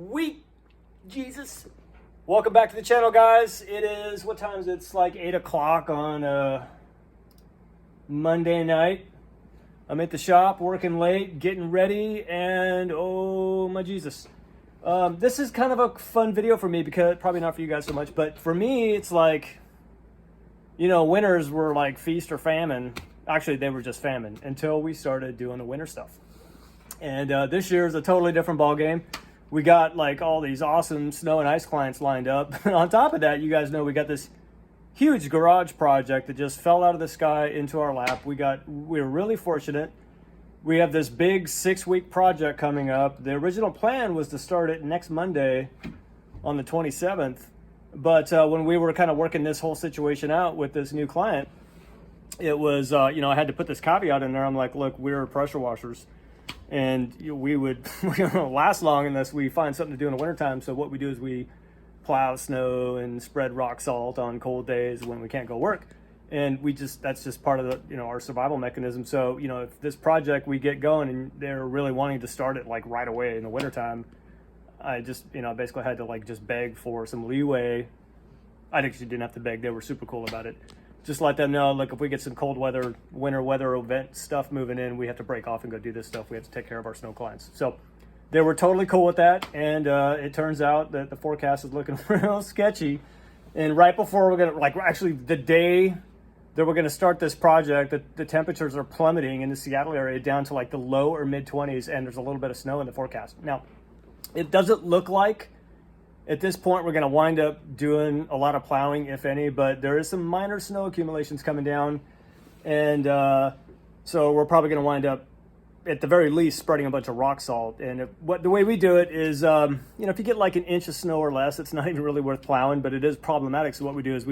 Sweet Jesus. Welcome back to the channel, guys. It is, what time is it? It's like 8 o'clock on Monday night. I'm at the shop working late, getting ready, and oh my Jesus. This is kind of a fun video for me because, probably not for you guys so much, but for me, it's like, you know, winters were like feast or famine. Actually, they were just famine until we started doing the winter stuff. And this year is a totally different ball game. We got like all these awesome snow and ice clients lined up. And on top of that, you guys know we got this huge garage project that just fell out of the sky into our lap. We're really fortunate. We have this big 6-week project coming up. The original plan was to start it next Monday on the 27th. But when we were kind of working this whole situation out with this new client, it was, you know, I had to put this caveat in there. I'm like, look, we're pressure washers. And we don't last long unless we find something to do in the wintertime. So what we do is we plow snow and spread rock salt on cold days when we can't go work. And that's just part of the, you know, our survival mechanism. So, you know, if this project we get going and they're really wanting to start it like right away in the wintertime, I just, you know, basically had to like just beg for some leeway. I actually didn't have to beg. They were super cool about it. Just let them know, look, if we get some cold weather, winter weather event stuff moving in, we have to break off and go do this stuff. We have to take care of our snow clients. So they were totally cool with that. And it turns out that the forecast is looking real sketchy. And right before we're going to, like, actually the day that we're going to start this project, the temperatures are plummeting in the Seattle area down to like the low or mid 20s. And there's a little bit of snow in the forecast. Now, it doesn't look like at this point we're going to wind up doing a lot of plowing, if any, but there is some minor snow accumulations coming down. And so we're probably going to wind up, at the very least, spreading a bunch of rock salt. And the way we do it is, you know, if you get like an inch of snow or less, it's not even really worth plowing, but it is problematic. So what we do is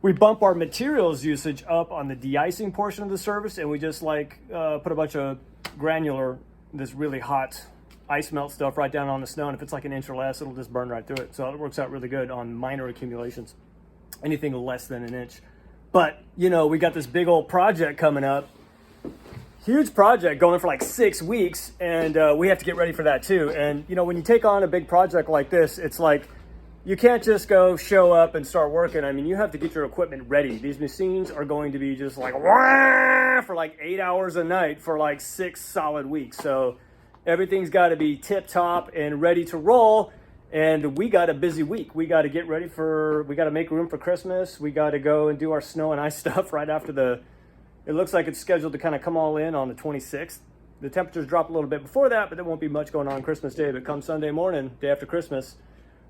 we bump our materials usage up on the de-icing portion of the service, and we just like put a bunch of granular, this really hot ice melt stuff right down on the snow. And if it's like an inch or less, it'll just burn right through it. So it works out really good on minor accumulations, anything less than an inch. But, you know, we got this big old project coming up, huge project going for like 6 weeks. And we have to get ready for that too. And, you know, when you take on a big project like this, it's like, you can't just go show up and start working. I mean, you have to get your equipment ready. These machines are going to be just like, wah! For like 8 hours a night for like 6 solid weeks. So everything's got to be tip top and ready to roll. And we got a busy week. We got to get ready we got to make room for Christmas. We got to go and do our snow and ice stuff right after it looks like it's scheduled to kind of come all in on the 26th. The temperatures drop a little bit before that, but there won't be much going on Christmas Day. But come Sunday morning, day after Christmas,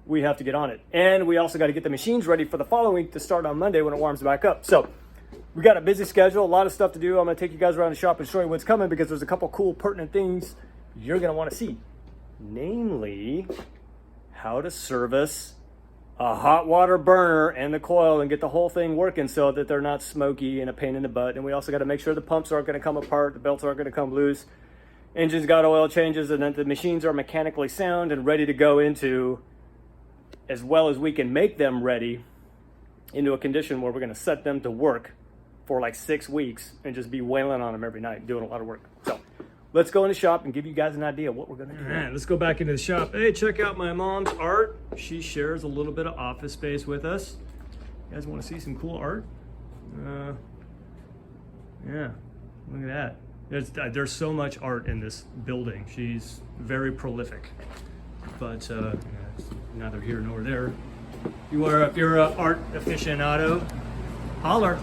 we have to get on it. And we also got to get the machines ready for the following week to start on Monday when it warms back up. So we got a busy schedule, a lot of stuff to do. I'm going to take you guys around the shop and show you what's coming because there's a couple cool pertinent things you're going to want to see, namely how to service a hot water burner and the coil and get the whole thing working so that they're not smoky and a pain in the butt. And we also got to make sure the pumps aren't going to come apart, the belts aren't going to come loose, engines got oil changes, and then the machines are mechanically sound and ready to go into, as well as we can make them ready, into a condition where we're going to set them to work for like 6 weeks and just be wailing on them every night, doing a lot of work. So let's go in the shop and give you guys an idea of what we're going to do. All right, let's go back into the shop. Hey, check out my mom's art. She shares a little bit of office space with us. You guys want to see some cool art? Yeah, look at that. There's so much art in this building. She's very prolific, but it's neither here nor there. If you're an art aficionado, holler.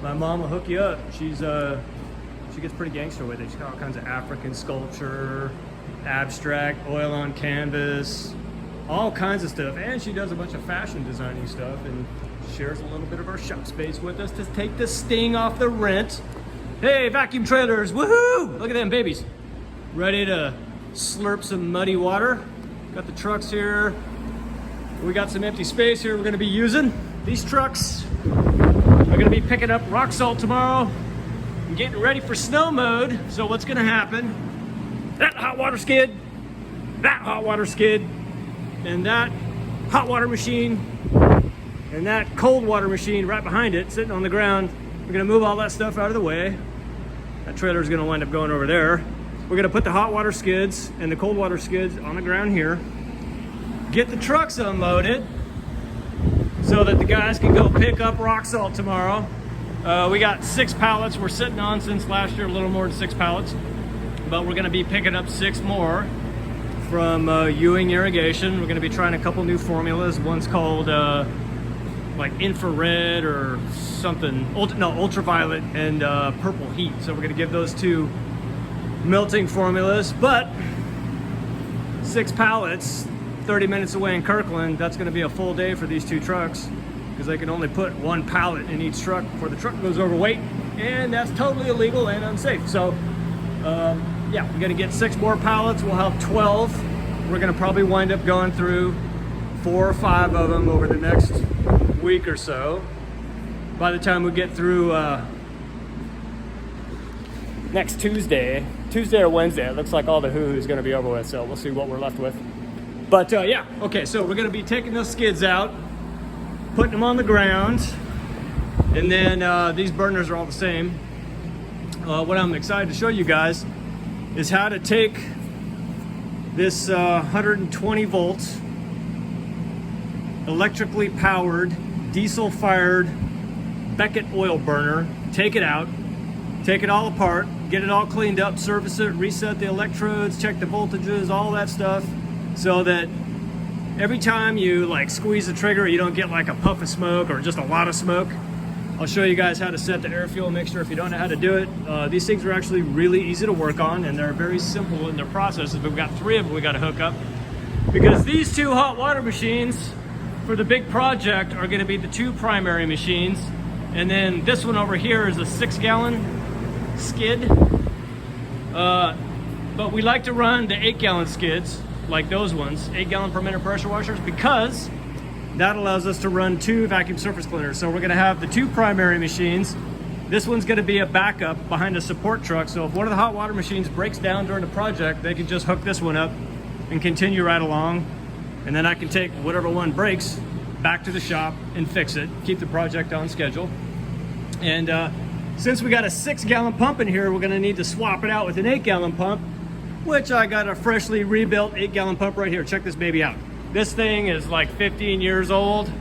My mom will hook you up. She gets pretty gangster with it. She's got all kinds of African sculpture, abstract, oil on canvas, all kinds of stuff. And she does a bunch of fashion designing stuff and shares a little bit of her shop space with us to take the sting off the rent. Hey, vacuum trailers, woohoo! Look at them babies. Ready to slurp some muddy water. Got the trucks here. We got some empty space here we're gonna be using. These trucks are gonna be picking up rock salt tomorrow. Getting ready for snow mode. So what's gonna happen? That hot water skid, that hot water skid, and that hot water machine, and that cold water machine right behind it, sitting on the ground. We're gonna move all that stuff out of the way. That trailer is gonna wind up going over there. we're gonna put the hot water skids and the cold water skids on the ground here, get the trucks unloaded so that the guys can go pick up rock salt tomorrow. We got 6 pallets we're sitting on since last year, a little more than 6 pallets, but we're gonna be picking up 6 more from Ewing Irrigation. We're gonna be trying a couple new formulas. One's called like infrared or something, ultraviolet and purple heat. So we're gonna give those 2 melting formulas, but 6 pallets, 30 minutes away in Kirkland, that's gonna be a full day for these 2 trucks because they can only put 1 pallet in each truck before the truck goes overweight, and that's totally illegal and unsafe. So yeah, we're gonna get 6 more pallets. We'll have 12. We're gonna probably wind up going through 4 or 5 of them over the next week or so. By the time we get through next Tuesday or Wednesday, it looks like all the hoo-hoo is gonna be over with, so we'll see what we're left with. But yeah, okay, so we're gonna be taking those skids out, putting them on the ground, and then these burners are all the same. What I'm excited to show you guys is how to take this 120 volt electrically powered diesel fired Beckett oil burner, take it out, take it all apart, get it all cleaned up, service it, reset the electrodes, check the voltages, all that stuff, so that every time you like squeeze the trigger, you don't get like a puff of smoke or just a lot of smoke. I'll show you guys how to set the air fuel mixture if you don't know how to do it. These things are actually really easy to work on, and they're very simple in their processes. We've got 3 of them we got to hook up because these 2 hot water machines for the big project are going to be the 2 primary machines, and then this one over here is a 6-gallon skid. But we like to run the 8-gallon skids like those ones, 8-gallon per minute pressure washers, because that allows us to run 2 vacuum surface cleaners. So we're gonna have the 2 primary machines. This one's gonna be a backup behind a support truck. So if one of the hot water machines breaks down during the project, they can just hook this one up and continue right along. And then I can take whatever one breaks back to the shop and fix it, keep the project on schedule. And since we got a 6-gallon pump in here, we're gonna need to swap it out with an 8-gallon pump, which I got a freshly rebuilt 8-gallon pump right here. Check this baby out. This thing is like 15 years old.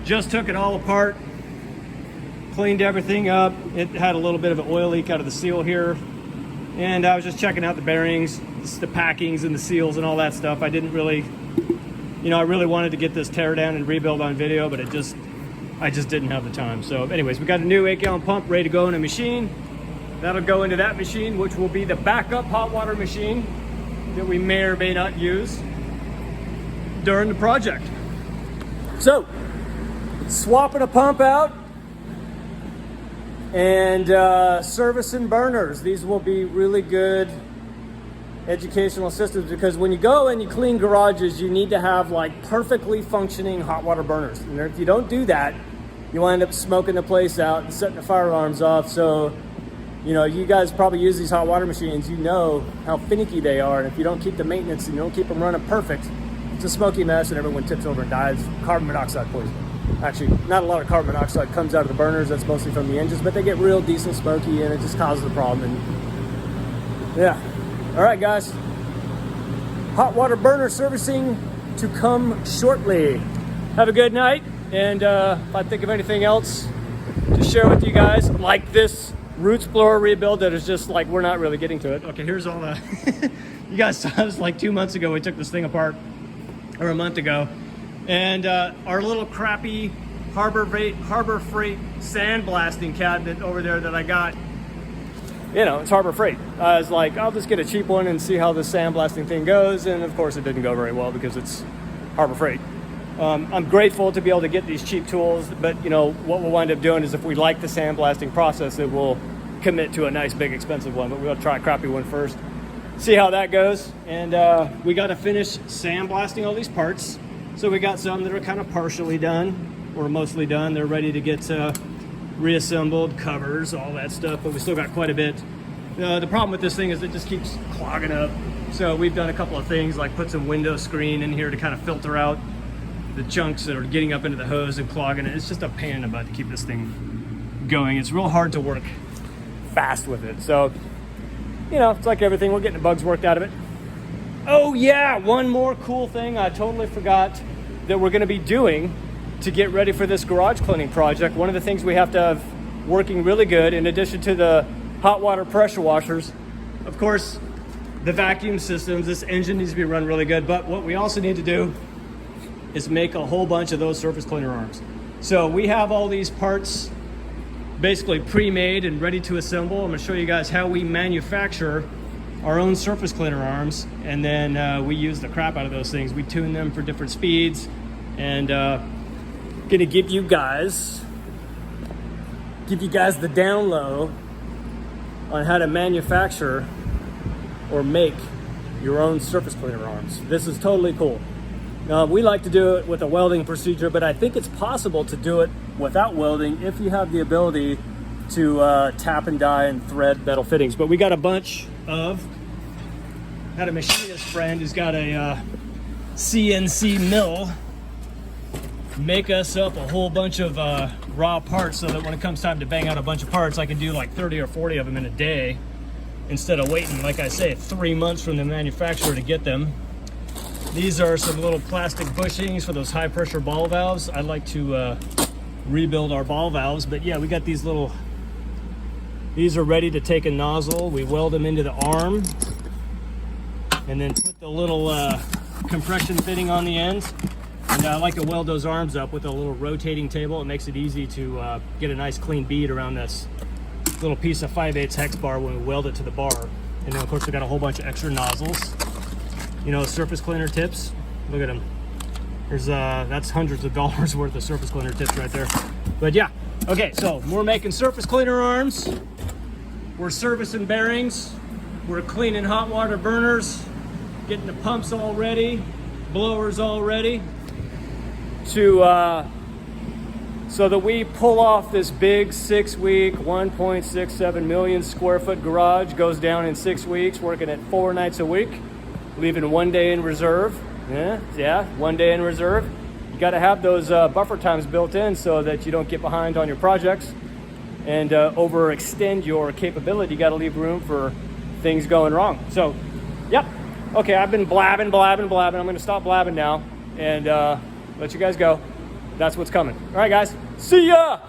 Just took it all apart, cleaned everything up. It had a little bit of an oil leak out of the seal here. And I was just checking out the bearings, the packings and the seals and all that stuff. I didn't really, I really wanted to get this tear down and rebuild on video, but I just didn't have the time. So anyways, we got a new 8-gallon pump ready to go in a machine. That'll go into that machine, which will be the backup hot water machine that we may or may not use during the project. So, swapping a pump out and servicing burners. These will be really good educational systems, because when you go and you clean garages, you need to have like perfectly functioning hot water burners. And if you don't do that, you wind up smoking the place out and setting the fire alarms off. So, you guys probably use these hot water machines, you know how finicky they are. And if you don't keep the maintenance and you don't keep them running perfect, it's a smoky mess and everyone tips over and dies. Carbon monoxide poisoning. Actually, not a lot of carbon monoxide comes out of the burners. That's mostly from the engines, but they get real diesel smoky and it just causes a problem. And yeah. All right, guys. Hot water burner servicing to come shortly. Have a good night. And if I think of anything else to share with you guys, like this roots blower rebuild that is just like, we're not really getting to it. Okay, here's all the, you guys saw this like 2 months ago. We took this thing apart, or a month ago. And our little crappy Harbor Freight sandblasting cabinet over there that I got, it's Harbor Freight. I was like, I'll just get a cheap one and see how this sandblasting thing goes. And of course it didn't go very well because it's Harbor Freight. I'm grateful to be able to get these cheap tools, but what we'll wind up doing is if we like the sandblasting process, it will commit to a nice big expensive one, but we'll try a crappy one first, see how that goes. And we got to finish sandblasting all these parts. So we got some that are kind of partially done or mostly done. They're ready to get reassembled, covers, all that stuff, but we still got quite a bit. The problem with this thing is it just keeps clogging up. So we've done a couple of things like put some window screen in here to kind of filter out the chunks that are getting up into the hose and clogging it. It's just a pain in the butt to keep this thing going. It's real hard to work fast with it. So, you know, it's like everything, we're getting the bugs worked out of it. Oh yeah, one more cool thing I totally forgot that we're gonna be doing to get ready for this garage cleaning project. One of the things we have to have working really good, in addition to the hot water pressure washers, of course, the vacuum systems. This engine needs to be run really good, but what we also need to do is make a whole bunch of those surface cleaner arms. So we have all these parts basically pre-made and ready to assemble. I'm gonna show you guys how we manufacture our own surface cleaner arms, and then we use the crap out of those things. We tune them for different speeds, and gonna give you guys the down low on how to manufacture or make your own surface cleaner arms. This is totally cool. We like to do it with a welding procedure, but I think it's possible to do it without welding if you have the ability to tap and die and thread metal fittings. But we got a bunch of, had a machinist friend who's got a CNC mill make us up a whole bunch of raw parts, so that when it comes time to bang out a bunch of parts, I can do like 30 or 40 of them in a day instead of waiting, like I say, 3 months from the manufacturer to get them. These are some little plastic bushings for those high pressure ball valves. I like to rebuild our ball valves, but yeah, we got these little, these are ready to take a nozzle. We weld them into the arm and then put the little compression fitting on the ends. And I like to weld those arms up with a little rotating table. It makes it easy to get a nice clean bead around this little piece of 5/8 hex bar when we weld it to the bar. And then of course we got a whole bunch of extra nozzles. You know, surface cleaner tips. Look at them. There's that's hundreds of dollars worth of surface cleaner tips right there. But yeah, okay, so we're making surface cleaner arms. We're servicing bearings. We're cleaning hot water burners, getting the pumps all ready, blowers all ready, to so that we pull off this big 6-week, 1.67 million square foot garage. Goes down in 6 weeks, working at 4 nights a week, leaving 1 day in reserve. Yeah, 1 day in reserve. You got to have those buffer times built in so that you don't get behind on your projects and overextend your capability. You got to leave room for things going wrong. So, yep. Okay, I've been blabbing. I'm going to stop blabbing now and let you guys go. That's what's coming. All right, guys. See ya!